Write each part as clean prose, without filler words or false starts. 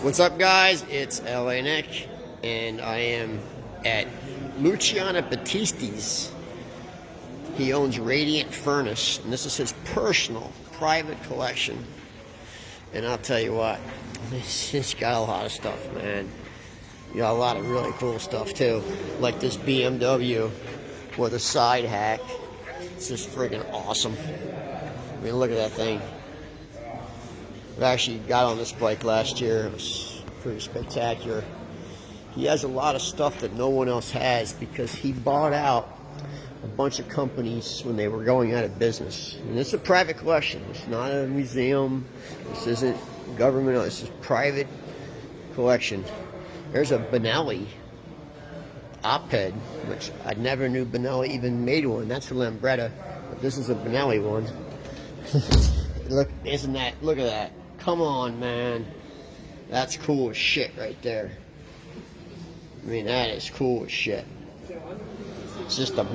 What's up, guys? It's LA Nick, and I am at Luciano Battisti's. He owns Radiant Furnace, and this is his personal, private collection. And I'll tell you what, he's got a lot of stuff, man. You got a lot of really cool stuff, too. Like this BMW with a side hack. It's just freaking awesome. I mean, look at that thing. I actually got on this bike last year. It was pretty spectacular. He has a lot of stuff that no one else has because he bought out a bunch of companies when they were going out of business. And it's a private collection. It's not a museum. This isn't government. It's just private collection. There's a Benelli op-ed, which I never knew Benelli even made one. That's a Lambretta, but this is a Benelli one. Look, look at that. Come on, man. That's cool as shit right there. I mean, that is cool as shit. It's just a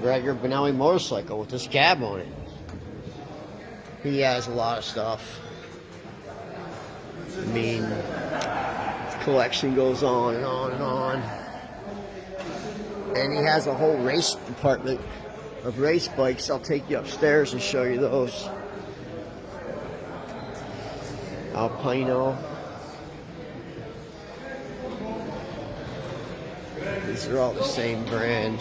regular Benelli motorcycle with this cab on it. He has a lot of stuff. I mean, his collection goes on and on and on. And he has a whole race department of race bikes. I'll take you upstairs and show you those. Alpino. These are all the same brand.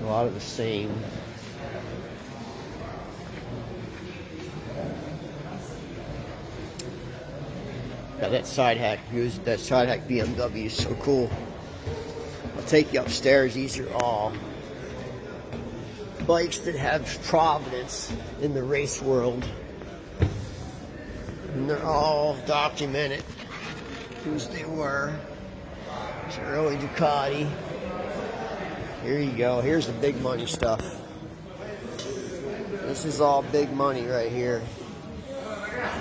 A lot of the same. Got that side hack. That side hack BMW is so cool. I'll take you upstairs. These are all bikes that have provenance in the race world. And they're all documented whose they were. It's early Ducati. Here you go. Here's the big money stuff. This is all big money right here.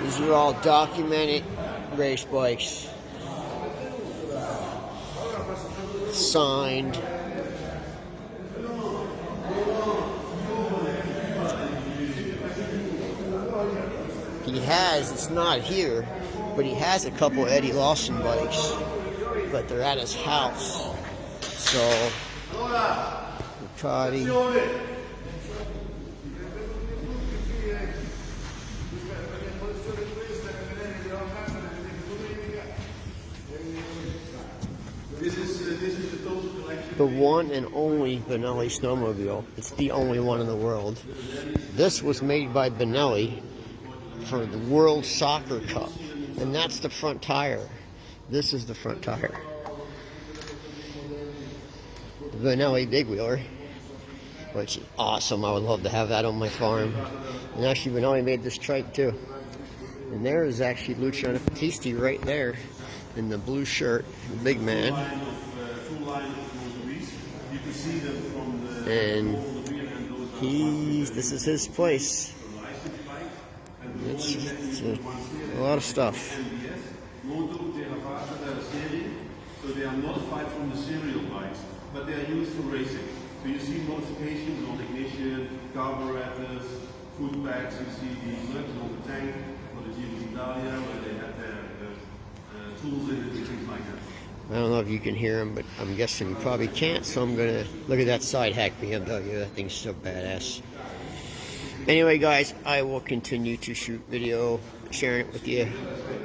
These are all documented race bikes. Signed. He has, it's not here, but he has a couple Eddie Lawson bikes, but they're at his house. So, Ducati. The one and only Benelli snowmobile. It's the only one in the world. This was made by Benelli for the World Soccer Cup, and that's the front tire. This is the front tire. The Benelli big wheeler, which is awesome. I would love to have that on my farm. And actually, Benelli made this trike too. And there is actually Luciano Battisti right there in the blue shirt, the big man. And this is his place. It's a lot of stuff. So they are modified from the serial bikes, but they are used for racing. So you see modifications on ignition, carburetors, foot packs. You see the lugs on the tank for the Giro d'Italia where they had their tools in it and things like that. I don't know if you can hear him, but I'm guessing you probably can't, so I'm going to look at that side hack BMW. That thing's so badass. Anyway, guys, I will continue to shoot video, sharing it with you,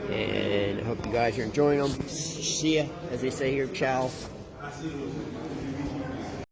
and I hope you guys are enjoying them. See ya, as they say here, ciao.